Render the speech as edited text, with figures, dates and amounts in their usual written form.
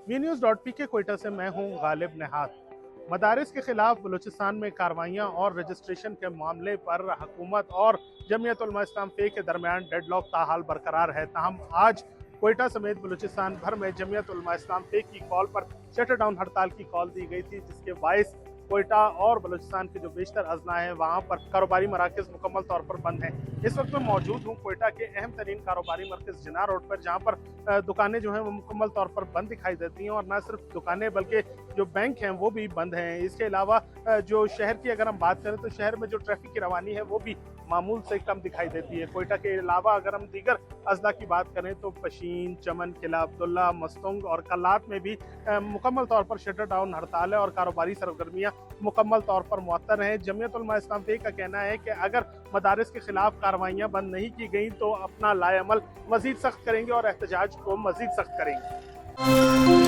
VNews.pk Quetta से मैं हूं गालिब निहात। मदारिस के खिलाफ बलूचिस्तान में कार्रवाइयां और रजिस्ट्रेशन के मामले पर हुकूमत और जमीयत उलमा इस्लाम फे के दरमियान डेडलॉक ताहाल बरकरार है। ताहम आज कोयटा समेत बलूचिस्तान भर में जमीयत उलमा इस्लाम फे की कॉल पर शटर डाउन हड़ताल की कॉल दी गई थी, जिसके बायस कोयटा और बलूचिस्तान के जो बेशतर अजला हैं वहाँ पर कारोबारी मराकज़ मुकम्मल तौर पर बंद हैं। इस वक्त मैं मौजूद हूँ कोयटा के अहम तरीन कारोबारी मरकज़ जिना रोड पर, जहाँ पर दुकानें जो हैं वो मुकम्मल तौर पर बंद दिखाई देती हैं, और न सिर्फ दुकानें बल्कि जो बैंक हैं वो भी बंद हैं। इसके अलावा जो शहर की अगर हम बात करें तो शहर में जो ट्रैफिक की रवानी है वो भी मामूल से कम दिखाई देती है। कोयटा के अलावा अगर हम दीगर अजला की बात करें तो पशीन, चमन, किला अब्दुल्ला, मस्तंग और कल्लात में भी मुकम्मल तौर पर शटर डाउन हड़ताल है और कारोबारी सरगर्मियाँ मुकम्मल तौर पर मुअत्तर हैं। जमीयत उलमा इस्लाम फे का कहना है कि अगर मदारिस के खिलाफ कार्रवाइयाँ बंद नहीं की गई तो अपना लाएअमल मजीद सख्त करेंगे और एहतजाज को मजीद सख्त करेंगे।